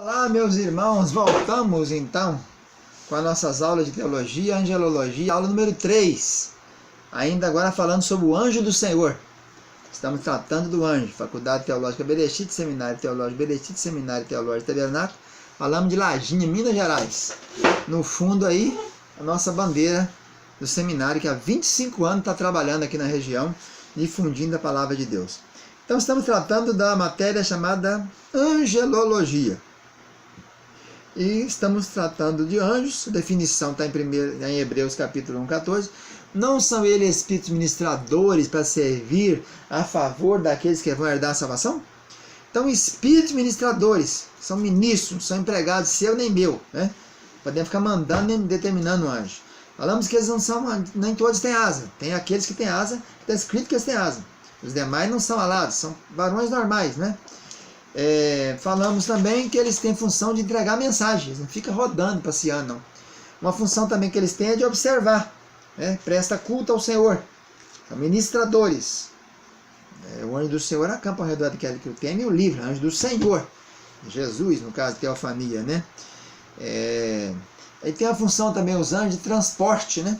Olá, meus irmãos, voltamos então com as nossas aulas de teologia, angelologia, aula número 3. Ainda agora falando sobre o anjo do Senhor. Estamos tratando do anjo, Faculdade Teológica Berechite, Seminário Teológico Berechite, Seminário Teológico Tabernáculo. Falamos de Lajinha, Minas Gerais. No fundo aí, a nossa bandeira do seminário, que há 25 anos está trabalhando aqui na região, difundindo a palavra de Deus. Então estamos tratando da matéria chamada angelologia. E estamos tratando de anjos, a definição está em Hebreus capítulo 1, 14. Não são eles espíritos ministradores para servir a favor daqueles que vão herdar a salvação? Então, espíritos ministradores, são ministros, não são empregados seu nem meu, né? Podemos ficar mandando nem determinando o anjo. Falamos que eles não são, nem todos têm asa. Tem aqueles que têm asa, está escrito que eles têm asa. Os demais não são alados, são varões normais, né? Falamos também que eles têm função de entregar mensagens, não fica rodando, passeando, não. Uma função também que eles têm é de observar, né? Presta culto ao Senhor, são ministradores. O anjo do Senhor acampa ao redor daquele que o teme e o livra, anjo do Senhor, Jesus, no caso de teofania, né? Ele tem a função também, os anjos de transporte, né?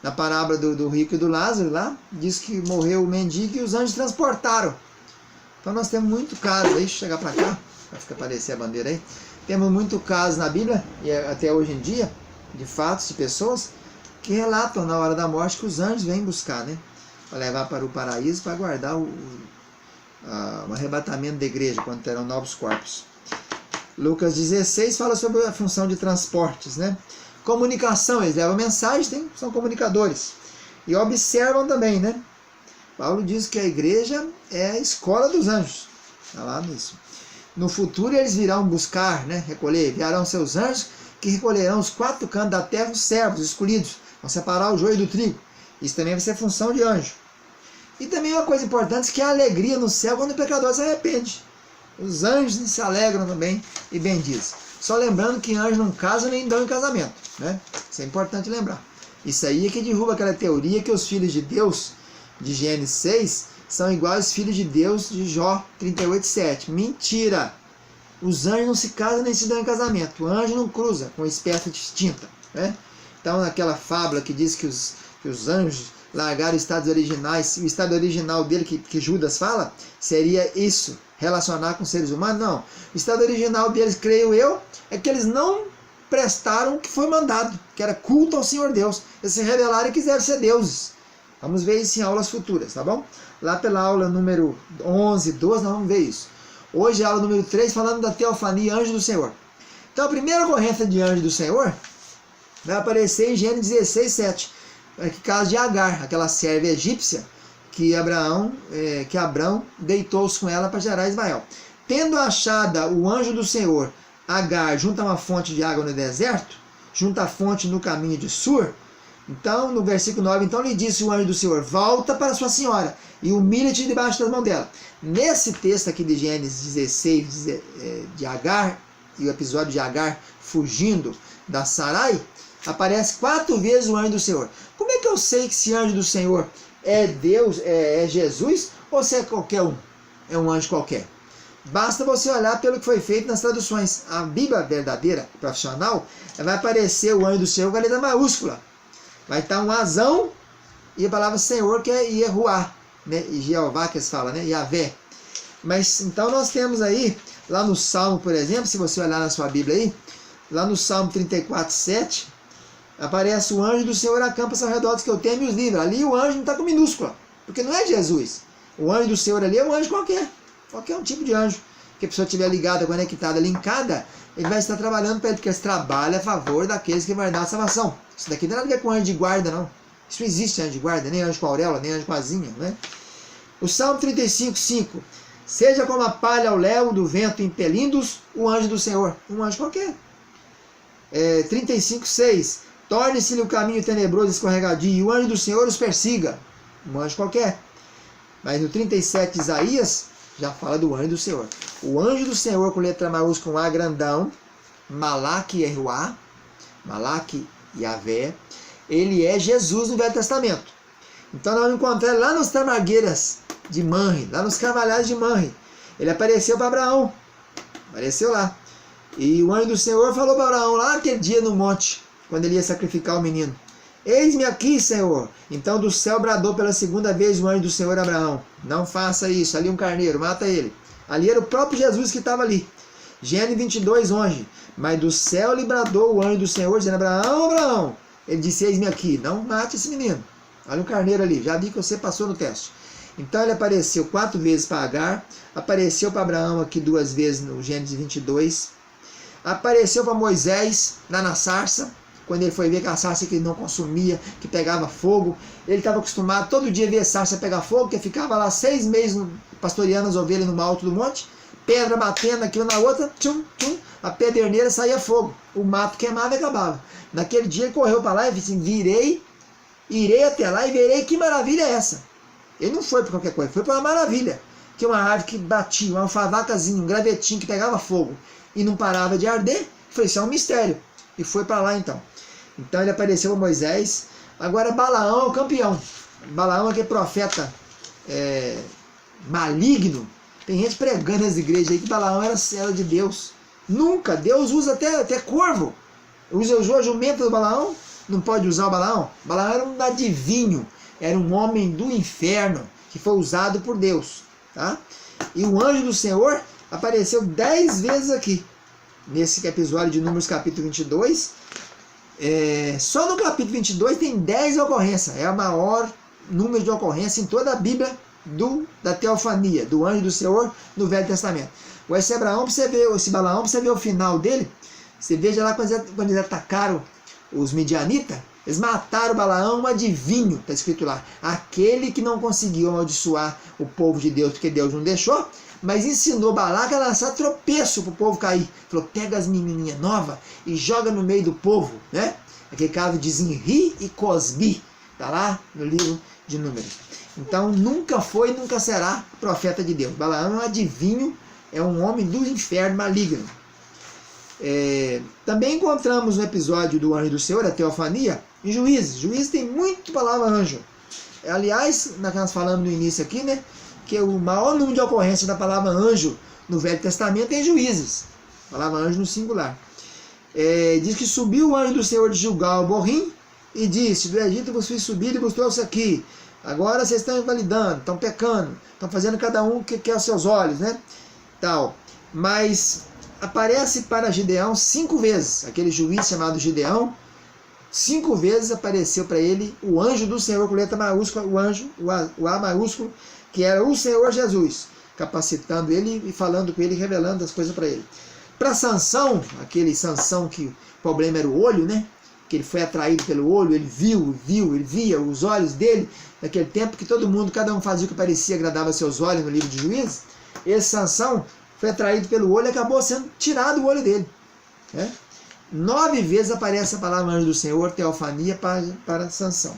Na parábola do rico e do Lázaro, lá, diz que morreu o mendigo e os anjos transportaram. Então nós temos muito caso, deixa eu chegar para cá, para ficar aparecer a bandeira aí. Temos muito caso na Bíblia, e até hoje em dia, de fatos de pessoas que relatam na hora da morte que os anjos vêm buscar, né? Para levar para o paraíso, para guardar o arrebatamento da igreja, quando terão novos corpos. Lucas 16 fala sobre a função de transportes, né? Comunicação, eles levam mensagem, são comunicadores. E observam também, né? Paulo diz que a igreja é a escola dos anjos. Está lá nisso. No futuro eles virão buscar, né, recolher, enviarão seus anjos que recolherão os 4 cantos da terra, os servos escolhidos, vão separar o joio do trigo. Isso também vai ser função de anjo. E também uma coisa importante que é a alegria no céu quando o pecador se arrepende. Os anjos se alegram também e bendizem. Só lembrando que anjos não casam nem dão em casamento, né? Isso é importante lembrar. Isso aí é que derruba aquela teoria que os filhos de Deus de Gênesis 6 são iguais aos filhos de Deus de Jó 38:7. Mentira! Os anjos não se casam nem se dão em casamento. O anjo não cruza com espécie distinta, né? Então, naquela fábula que diz que os anjos largaram estados originais, o estado original dele que Judas fala, seria isso, relacionar com seres humanos? Não. O estado original deles, creio eu, é que eles não prestaram o que foi mandado, que era culto ao Senhor Deus. Eles se rebelaram e quiseram ser deuses. Vamos ver isso em aulas futuras, tá bom? Lá pela aula número 11, 12, nós vamos ver isso. Hoje é a aula número 3, falando da teofania, anjo do Senhor. Então a primeira ocorrência de anjo do Senhor vai aparecer em Gênesis 16, 7. É que caso de Agar, aquela serva egípcia que Abraão deitou-se com ela para gerar Ismael. Tendo achada o anjo do Senhor, Agar, junto a uma fonte de água no deserto, junto à fonte no caminho de Sur, então, no versículo 9, então lhe disse o anjo do Senhor, volta para sua senhora e humilha-te debaixo das mãos dela. Nesse texto aqui de Gênesis 16, de Agar, e o episódio de Agar fugindo da Sarai, aparece 4 vezes o anjo do Senhor. Como é que eu sei que esse anjo do Senhor é Deus, é Jesus, ou se é qualquer um? É um anjo qualquer. Basta você olhar pelo que foi feito nas traduções. A Bíblia verdadeira, profissional, vai aparecer o anjo do Senhor com a letra maiúscula. Vai estar um azão e a palavra Senhor que é Yehuá, né? E Jeová que eles falam, né? Yahvé. Mas então nós temos aí, lá no Salmo, por exemplo, se você olhar na sua Bíblia aí, lá no Salmo 34, 7, aparece o anjo do Senhor acampa-se ao redor dos que eu temo e os livra. Ali o anjo não está com minúscula, porque não é Jesus. O anjo do Senhor ali é um anjo qualquer um tipo de anjo. Que a pessoa estiver ligada, conectada, linkada, ele vai estar trabalhando para ele, porque ele trabalha a favor daqueles que vão dar a salvação. Isso daqui não tem nada a ver com anjo de guarda, não. Isso não existe anjo de guarda, nem anjo com auréola, nem anjo com asinha, né? O Salmo 35, 5. Seja como a palha ao léu do vento impelindo-os, o anjo do Senhor. Um anjo qualquer. 35, 6. Torne-se-lhe o caminho tenebroso e escorregadio, e o anjo do Senhor os persiga. Um anjo qualquer. Mas no 37 de Isaías, já fala do anjo do Senhor. O anjo do Senhor com letra maiúscula, com A grandão, Malak Yehuá, Malak Yahvé, ele é Jesus no Velho Testamento. Então nós vamos encontrar lá nas tamargueiras de Manre, lá nos carvalhais de Manre. Ele apareceu para Abraão, apareceu lá. E o anjo do Senhor falou para Abraão lá aquele dia no monte, quando ele ia sacrificar o menino: eis-me aqui, Senhor. Então do céu bradou pela segunda vez o anjo do Senhor a Abraão: não faça isso, ali um carneiro, mata ele. Ali era o próprio Jesus que estava ali. Gênesis 22, 11. Mas do céu lhe bradou o anjo do Senhor, dizendo: Abraão, Abraão. Ele disse: eis-me aqui, não mate esse menino. Olha um carneiro ali, já vi que você passou no teste. Então ele apareceu 4 vezes para Agar, apareceu para Abraão aqui 2 vezes no Gênesis 22, apareceu para Moisés lá na sarça, quando ele foi ver que a sarça que ele não consumia, que pegava fogo. Ele estava acostumado todo dia a ver a sarça pegar fogo, que ficava lá 6 meses pastoreando as ovelhas no alto do monte, pedra batendo aqui uma na outra, tchum, tchum, a pederneira saía fogo, o mato queimava e acabava. Naquele dia ele correu para lá e disse assim: irei até lá e verei que maravilha é essa. Ele não foi por qualquer coisa, foi por uma maravilha, que uma árvore que batia, uma alfavacazinha, um gravetinho que pegava fogo e não parava de arder. Foi isso, é um mistério. E foi para lá então. Então ele apareceu a Moisés. Agora Balaão é o campeão. Balaão é aquele profeta maligno. Tem gente pregando nas igrejas aí que Balaão era de Deus. Nunca. Deus usa até corvo. Usou a jumenta do Balaão. Não pode usar o Balaão. Balaão era um adivinho. Era um homem do inferno que foi usado por Deus. Tá? E o anjo do Senhor apareceu 10 vezes aqui. Nesse episódio de Números capítulo 22. Só no capítulo 22 tem 10 ocorrências. É o maior número de ocorrências em toda a Bíblia da teofania, do anjo do Senhor no Velho Testamento. Esse Abraão, esse Balaão, para você ver o final dele, você veja lá quando eles atacaram os midianitas, eles mataram Balaão, um adivinho, está escrito lá, aquele que não conseguiu amaldiçoar o povo de Deus, porque Deus não deixou, mas ensinou Balaque a lançar tropeço para o povo cair. Falou: pega as menininhas novas e joga no meio do povo, né? Aquele caso de Zinri e Cosbi, está lá no livro de Números. Então nunca foi e nunca será profeta de Deus. Balaão é um adivinho, é um homem do inferno maligno. Também encontramos no episódio do anjo do Senhor, a teofania, em Juízes. Juízes tem muito palavra anjo. Aliás, nós falamos no início aqui, né, que o maior número de ocorrência da palavra anjo no Velho Testamento é em Juízes. A palavra anjo no singular. Diz que subiu o anjo do Senhor de Gilgal, Borim, e disse: do Egito vos fiz subir e vos trouxe aqui. Agora vocês estão invalidando, estão pecando, estão fazendo cada um o que quer aos seus olhos, né? Tal. Mas aparece para Gideão 5 vezes, aquele juiz chamado Gideão, 5 vezes apareceu para ele o anjo do Senhor, com letra maiúscula, o A maiúsculo, que era o Senhor Jesus, capacitando ele e falando com ele, revelando as coisas para ele. Para Sansão, aquele Sansão que o problema era o olho, né? Que ele foi atraído pelo olho, ele ele via os olhos dele, naquele tempo que todo mundo, cada um fazia o que parecia agradava aos seus olhos no livro de Juízes. Esse Sansão foi atraído pelo olho e acabou sendo tirado o olho dele. 9 vezes aparece a palavra anjo do Senhor, teofania, para Sansão.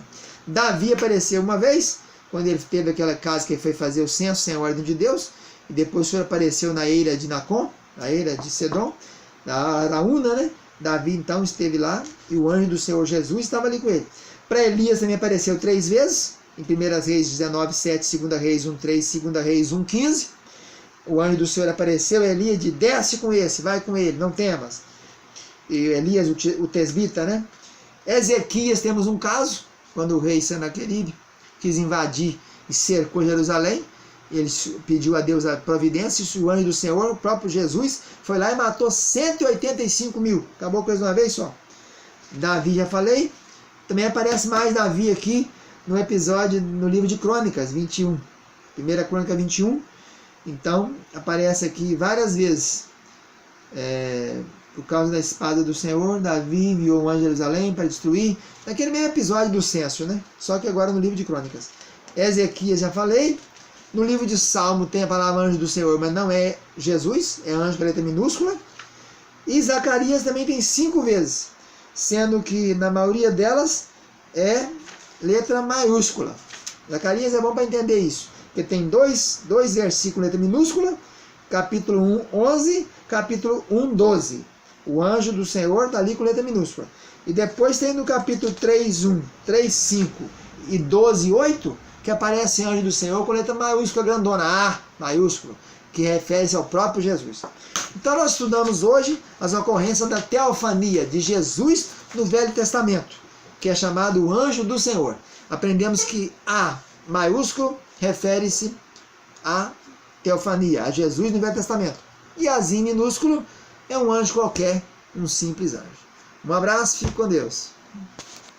Davi apareceu uma vez, quando ele teve aquela casa que ele foi fazer o censo sem a ordem de Deus, e depois o Senhor apareceu na eira de Nacon, na eira de Sedom, na Araúna, né? Davi então esteve lá, e o anjo do Senhor Jesus estava ali com ele. Para Elias também apareceu 3 vezes, em 1 Reis 19, 7, 2 Reis 1, 3, 2 Reis 1, 15. O anjo do Senhor apareceu a Elias e disse: desce com esse, vai com ele, não temas. E Elias, o tesbita, né? Ezequias, temos um caso, quando o rei Senaqueribe quis invadir e cercou Jerusalém, ele pediu a Deus a providência, e o anjo do Senhor, o próprio Jesus, foi lá e matou 185 mil. Acabou com eles uma vez só. Davi, já falei. Também aparece mais Davi aqui no episódio, no livro de Crônicas 21. 1 Crônica 21. Então, aparece aqui várias vezes. Por causa da espada do Senhor, Davi enviou um anjo a Jerusalém para destruir. Naquele mesmo episódio do censo, né? Só que agora no livro de Crônicas. Ezequias, já falei. No livro de Salmo tem a palavra anjo do Senhor, mas não é Jesus, é anjo com letra minúscula. E Zacarias também tem 5 vezes, sendo que na maioria delas é letra maiúscula. Zacarias é bom para entender isso, porque tem dois versículos letra minúscula, capítulo 1, 11, capítulo 1, 12. O anjo do Senhor está ali com letra minúscula. E depois tem no capítulo 3, 1, 3, 5 e 12, 8, que aparece anjo do Senhor com letra maiúscula grandona, A maiúsculo. que refere-se ao próprio Jesus. Então nós estudamos hoje as ocorrências da teofania de Jesus no Velho Testamento, que é chamado o anjo do Senhor. Aprendemos que A maiúsculo refere-se à teofania, a Jesus no Velho Testamento. E Azinho minúsculo é um anjo qualquer, um simples anjo. Um abraço, fique com Deus.